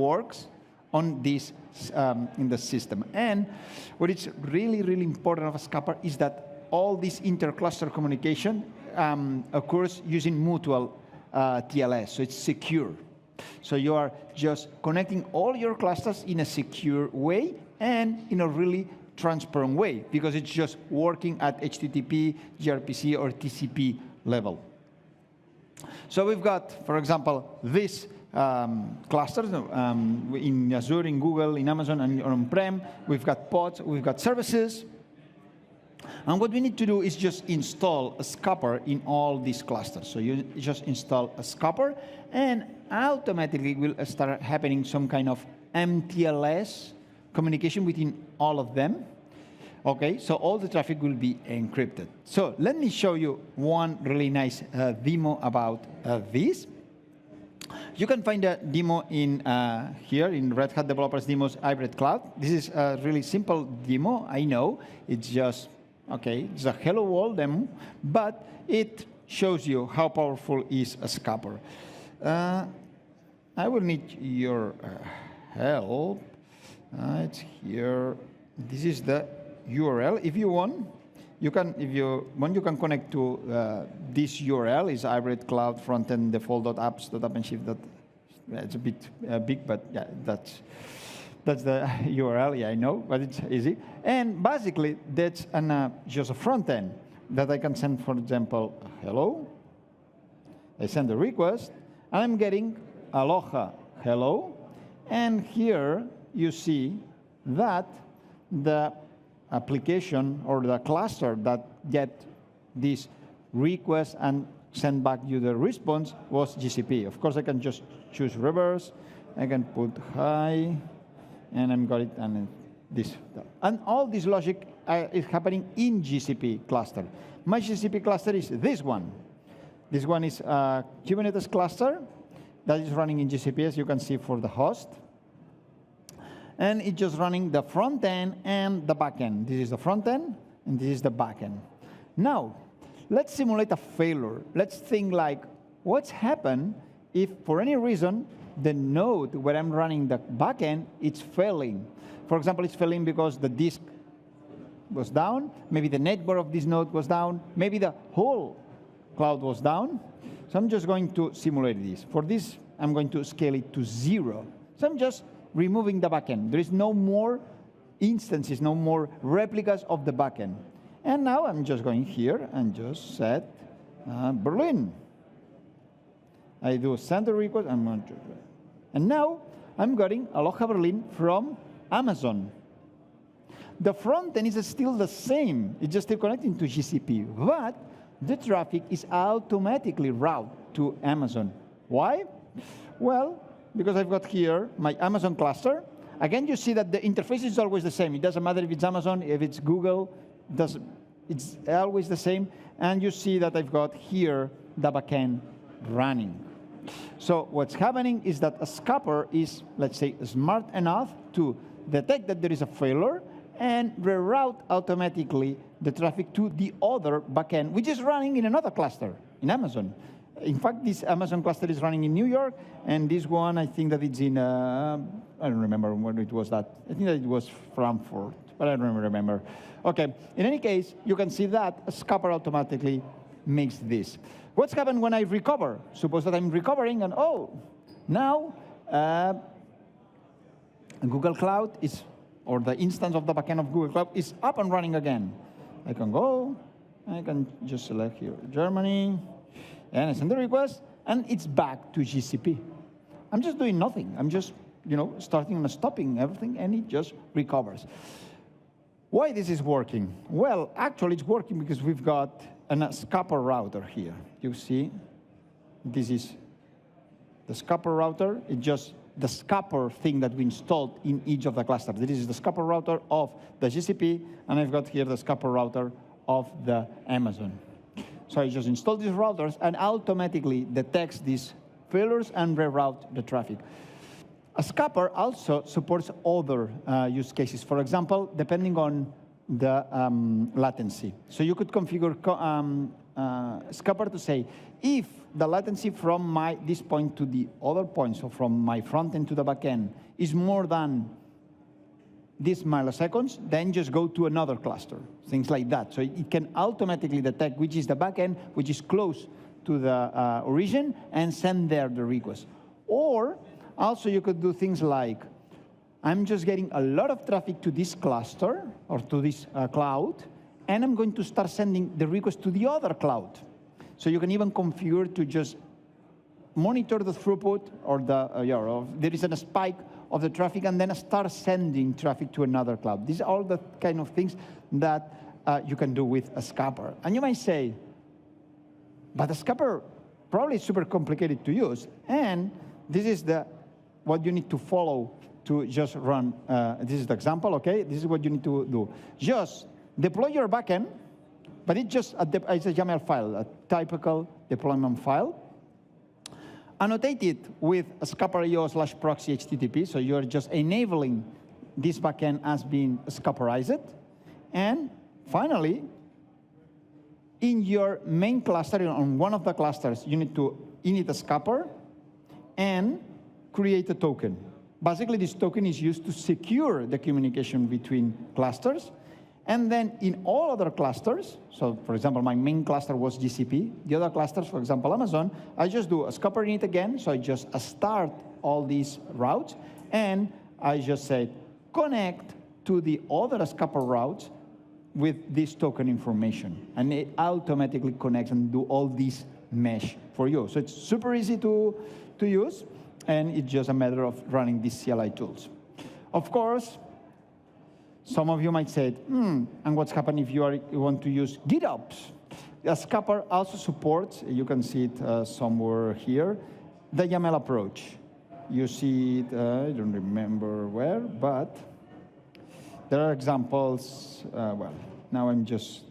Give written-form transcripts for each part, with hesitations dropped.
works on this in the system. And what is really, really important of a Skupper is that all this inter-cluster communication occurs using mutual TLS, so it's secure. So you are just connecting all your clusters in a secure way and in a really transparent way, because it's just working at HTTP, gRPC, or TCP level. So we've got, for example, this clusters in Azure, in Google, in Amazon, and on-prem. We've got pods, we've got services. And what we need to do is just install a Skupper in all these clusters. So you just install a Skupper, and automatically will start happening some kind of MTLS communication between all of them. Okay, so all the traffic will be encrypted. So let me show you one really nice demo about this. You can find a demo in here in Red Hat Developers Demos Hybrid Cloud. This is a really simple demo, I know. It's just, okay, it's a hello world demo, but it shows you how powerful is a Skupper. I will need your help. It's here. This is the URL. If you want, you can. If you want, you can connect to this URL. Is hybrid cloud frontend default.apps.OpenShift. It's a bit big, but yeah, that's the URL. Yeah, I know, but it's easy. And basically, that's just a front end that I can send. For example, hello. I send a request, and I'm getting aloha, hello. And here you see that the application or the cluster that get this request and send back you the response was GCP. Of course, I can just choose reverse. I can put hi, and I'm got it, and this. And all this logic is happening in GCP cluster. My GCP cluster is this one. This one is a Kubernetes cluster that is running in GCP, as you can see, for the host. And it's just running the front end and the back end. This is the front end, and this is the back end. Now, let's simulate a failure. Let's think like, what's happened if, for any reason, the node where I'm running the back end, it's failing. For example, it's failing because the disk was down. Maybe the network of this node was down. Maybe the whole cloud was down. So I'm just going to simulate this. For this, I'm going to scale it to 0. So I'm just removing the backend. There is no more instances, no more replicas of the backend. And now I'm just going here and just set Berlin. I do send a request. And now I'm getting Aloha Berlin from Amazon. The front end is still the same. It's just still connecting to GCP. But the traffic is automatically routed to Amazon. Why? Well, because I've got here my Amazon cluster. Again, you see that the interface is always the same. It doesn't matter if it's Amazon, if it's Google, it's always the same. And you see that I've got here the backend running. So what's happening is that a Skupper is, let's say, smart enough to detect that there is a failure and reroute automatically the traffic to the other backend, which is running in another cluster in Amazon. In fact, this Amazon cluster is running in New York, and this one, I think that it's in, I don't remember when it was that. I think that it was Frankfurt, but I don't remember. Okay, in any case, you can see that a Skupper automatically makes this. What's happened when I recover? Suppose that I'm recovering, and oh, now Google Cloud is, or the instance of the backend of Google Cloud is up and running again. I can go, I can just select here Germany, and I send the request, and it's back to GCP. I'm just doing nothing. I'm just, starting and stopping everything, and it just recovers. Why this is working? Well, actually, it's working because we've got a Skupper router here. You see, this is the Skupper router. It's just the Skupper thing that we installed in each of the clusters. This is the Skupper router of the GCP, and I've got here the Skupper router of the Amazon. So I just install these routers and automatically detects these failures and reroute the traffic. A Skupper also supports other use cases. For example, depending on the latency. So you could configure Skupper to say, if the latency from this point to the other point, so from my front end to the back end, is more than these milliseconds, then just go to another cluster, things like that. So it can automatically detect which is the back end, which is close to the origin, and send there the request. Or also you could do things like, I'm just getting a lot of traffic to this cluster or to this cloud, and I'm going to start sending the request to the other cloud. So you can even configure to just monitor the throughput or there is a spike of the traffic and then start sending traffic to another cloud. These are all the kind of things that you can do with a Skupper. And you might say, but a Skupper probably is super complicated to use, and this is what you need to follow to just run. This is the example, okay? This is what you need to do. Just deploy your backend, but it's just it's a YAML file, a typical deployment file. Annotate it with a Skupper.io/proxy HTTP, so you're just enabling this backend as being Skupperized. And finally, in your main cluster, on one of the clusters, you need to init a Skupper and create a token. Basically, this token is used to secure the communication between clusters. And then in all other clusters, so for example, my main cluster was GCP. The other clusters, for example, Amazon, I just do a Skupper init again. So I just start all these routes. And I just say, connect to the other Skupper routes with this token information. And it automatically connects and do all these mesh for you. So it's super easy to use. And it's just a matter of running these CLI tools. Of course, some of you might say, and what's happening if you want to use GitOps? Skupper also supports, you can see it somewhere here, the YAML approach. You see it, I don't remember where, but there are examples. Well, now I'm just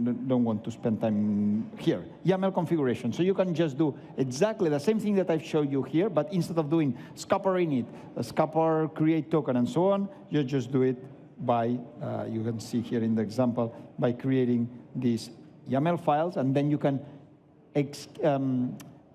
don't want to spend time here. YAML configuration. So you can just do exactly the same thing that I've showed you here, but instead of doing Skupper init, Skupper create token, and so on, you just do it by, you can see here in the example, by creating these YAML files, and then you can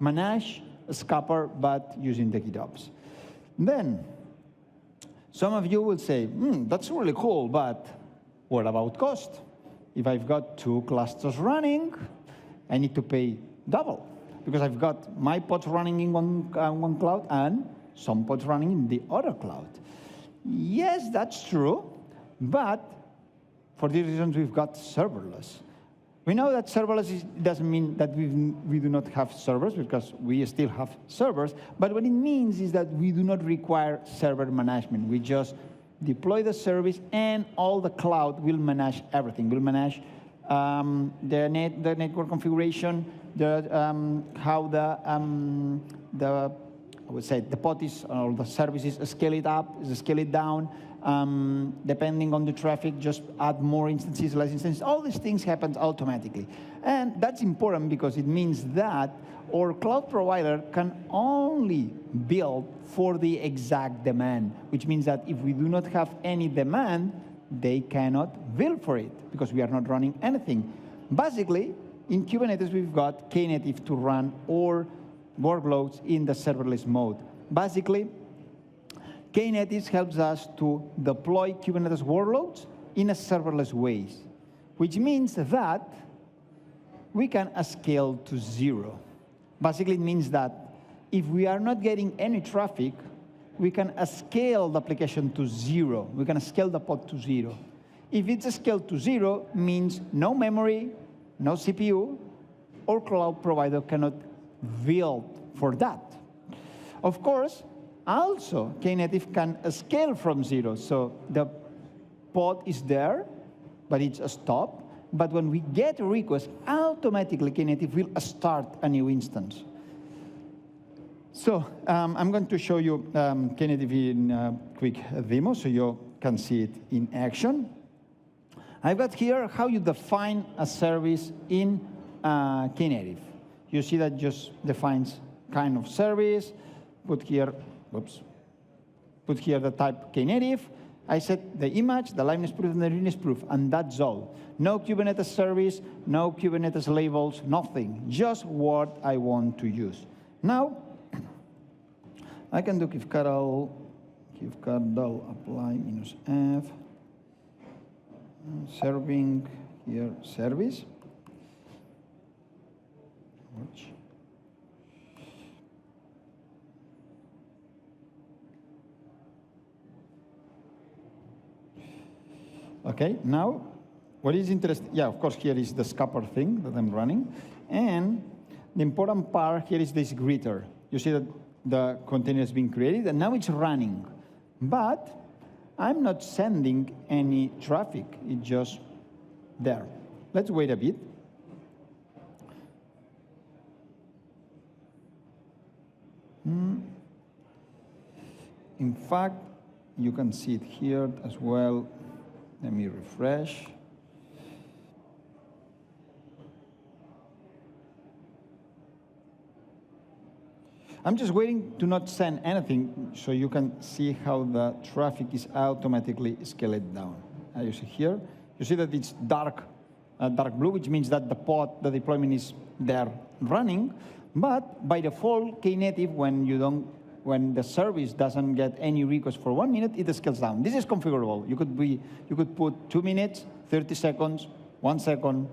manage Skupper, but using the GitOps. Then, some of you will say, that's really cool, but what about cost? If I've got 2 clusters running, I need to pay double, because I've got my pods running in one cloud and some pods running in the other cloud. Yes, that's true, but for these reasons, we've got serverless. We know that serverless doesn't mean that we do not have servers, because we still have servers, but what it means is that we do not require server management. We just deploy the service, and all the cloud will manage everything. Will manage the network configuration, how I would say the pod is, or the services, scale it up, scale it down. Depending on the traffic, just add more instances, less instances. All these things happen automatically. And that's important because it means that our cloud provider can only build for the exact demand, which means that if we do not have any demand, they cannot build for it because we are not running anything. Basically, in Kubernetes, we've got Knative to run our workloads in the serverless mode. Basically, Knative helps us to deploy Kubernetes workloads in a serverless way, which means that we can scale to 0. Basically, it means that if we are not getting any traffic, we can scale the application to 0. We can scale the pod to 0. If it's scaled to 0, means no memory, no CPU, or cloud provider cannot build for that. Of course, also, Knative can scale from 0. So the pod is there, but it's a stop. But when we get a request, automatically Knative will start a new instance. So I'm going to show you Knative in a quick demo so you can see it in action. I've got here how you define a service in Knative. You see that just defines kind of service, put here the type Knative, I set the image, the liveness proof, and the readiness proof, and that's all. No Kubernetes service, no Kubernetes labels, nothing. Just what I want to use. Now, I can do kivctl apply -f, serving here service. Okay, now, what is interesting, yeah, of course, here is the Skupper thing that I'm running. And the important part here is this greeter. You see that the container has been created, and now it's running. But I'm not sending any traffic. It's just there. Let's wait a bit. In fact, you can see it here as well. Let me refresh. I'm just waiting to not send anything so you can see how the traffic is automatically scaled down. You see here, you see that it's dark blue, which means that the pod, the deployment is there running. But by default, Knative, when the service doesn't get any request for 1 minute, it scales down. This is configurable. You could put 2 minutes, 30 seconds, 1 second,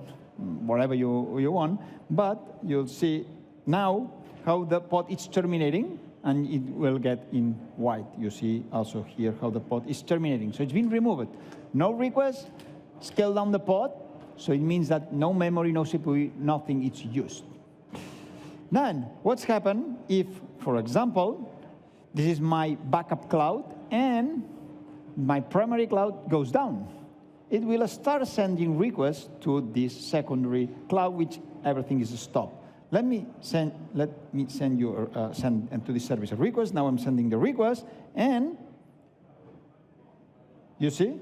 whatever you want. But you'll see now how the pod is terminating, and it will get in white. You see also here how the pod is terminating. So it's been removed. No request, scale down the pod. So it means that no memory, no CPU, nothing is used. Then what's happened if, for example, this is my backup cloud and my primary cloud goes down? It will start sending requests to this secondary cloud, which everything is stopped. Let me send to this service a request. Now I'm sending the request, and you see,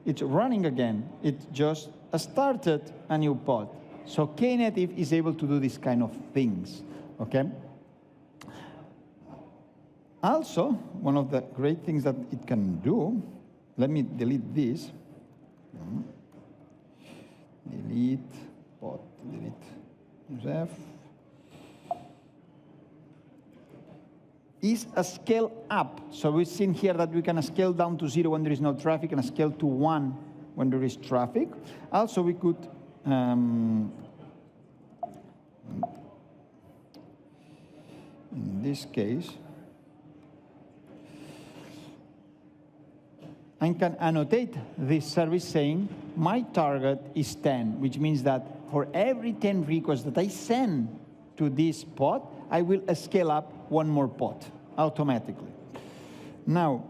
it's running again. It just started a new pod. So Knative is able to do this kind of things, okay? Also, one of the great things that it can do, let me delete this. Delete pod, delete F. Is a scale up. So we've seen here that we can scale down to 0 when there is no traffic and scale to 1 when there is traffic. Also, we could in this case, I can annotate this service saying my target is 10, which means that for every 10 requests that I send to this pod, I will scale up 1 more pod automatically. Now,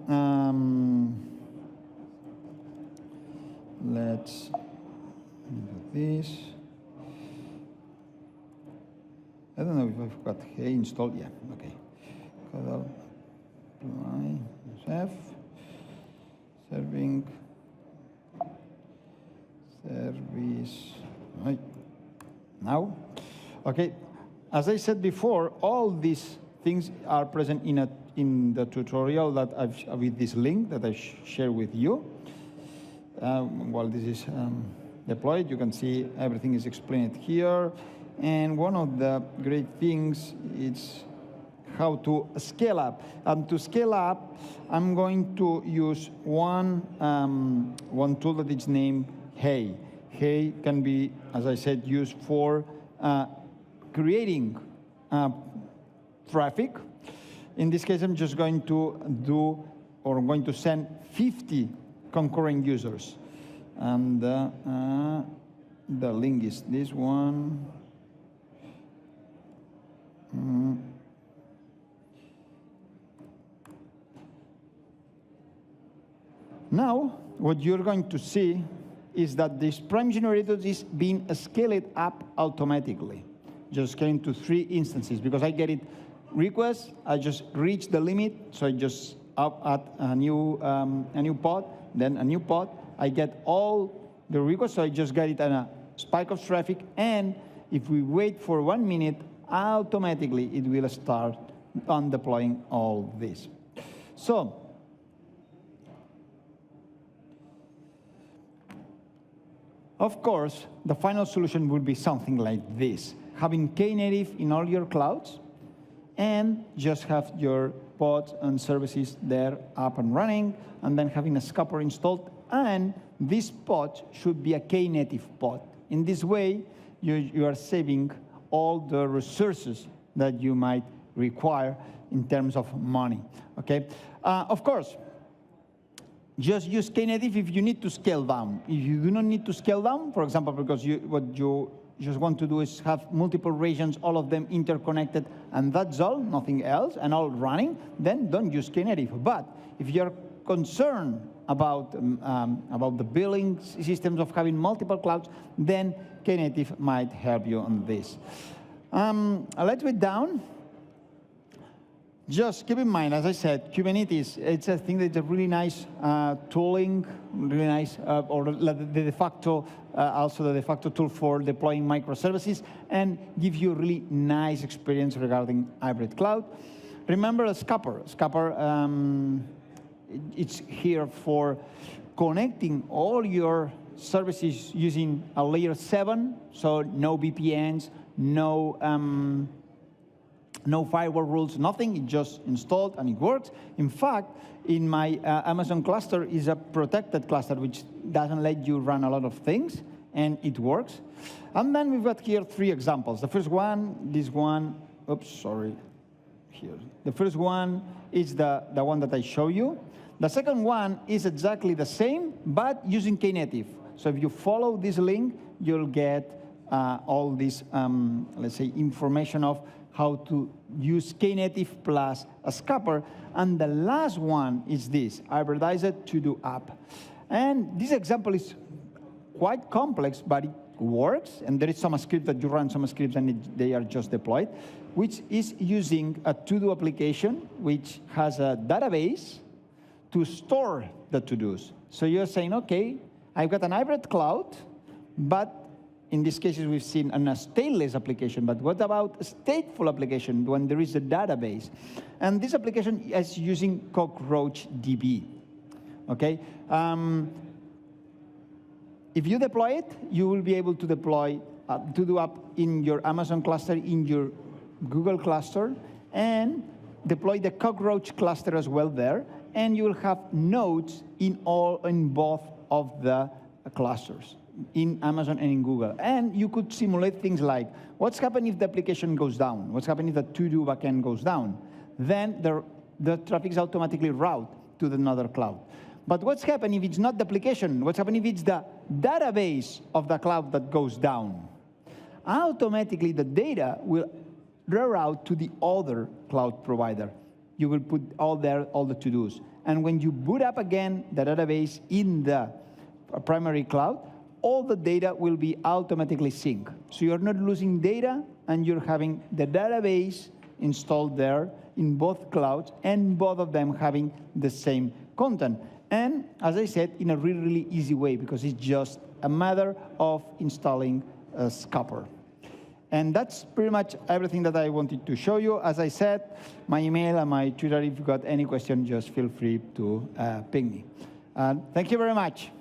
let's do this. I don't know if I've got Hey installed. Yeah, okay. Apply F, serving, service, right. Now, okay. As I said before, all these things are present in the tutorial that with this link that I share with you. While this is deployed, you can see everything is explained here. And one of the great things is how to scale up. To scale up, I'm going to use one tool that is named Hey. Hey can be, as I said, used for creating traffic. In this case, I'm just going to I'm going to send 50 concurrent users. And the link is this one. Now, what you're going to see is that this prime generator is being scaled up automatically. Just scaling to 3 instances, because I get it request, I just reach the limit, so I just add a new pod, then a new pod. I get all the requests, so I just get it on a spike of traffic, and if we wait for 1 minute, automatically it will start on deploying all this. So Of course, the final solution would be something like this, having Knative in all your clouds, and just have your pods and services there up and running, and then having a Skupper installed, and this pod should be a Knative pod. In this way, you are saving all the resources that you might require in terms of money, okay? Of course, just use Knative if you need to scale down. If you do not need to scale down, for example, because what you just want to do is have multiple regions, all of them interconnected, and that's all, nothing else, and all running, then don't use Knative. But if you're concerned about the billing systems of having multiple clouds, then Knative might help you on this. Let's read down. Just keep in mind, as I said, Kubernetes, it's a thing that's a really nice tooling, really nice, or the de facto, also the de facto tool for deploying microservices, and give you a really nice experience regarding hybrid cloud. Remember Skupper. Skupper, it's here for connecting all your services using a layer 7, so no VPNs, no firewall rules, nothing. It just installed and it works. In fact, in my Amazon cluster is a protected cluster, which doesn't let you run a lot of things, and it works. And then we've got here 3 examples. The first one, this one, oops, sorry, here. The first one is the one that I show you. The second one is exactly the same, but using Knative. So if you follow this link, you'll get all this, let's say, information of how to use Knative plus a Skupper. And the last one is this, hybridized to-do app. And this example is quite complex, but it works. And there is some script that you run some scripts and they are just deployed, which is using a to-do application, which has a database to store the to-dos. So you're saying, OK, I've got an hybrid cloud, but in these cases, we've seen a stateless application, but what about a stateful application when there is a database? And this application is using CockroachDB, okay? If you deploy it, you will be able to deploy to-do app in your Amazon cluster, in your Google cluster, and deploy the Cockroach cluster as well there, and you will have nodes in both of the clusters, in Amazon and in Google. And you could simulate things like, what's happening if the application goes down? What's happening if the to-do backend goes down? Then the traffic is automatically routed to another cloud. But what's happening if it's not the application? What's happening if it's the database of the cloud that goes down? Automatically, the data will reroute to the other cloud provider. You will put all the to-dos. And when you boot up again the database in the primary cloud, all the data will be automatically synced. So you're not losing data, and you're having the database installed there in both clouds, and both of them having the same content. And as I said, in a really, really easy way, because it's just a matter of installing Skupper. And that's pretty much everything that I wanted to show you. As I said, my email and my Twitter, if you've got any question, just feel free to ping me. Thank you very much.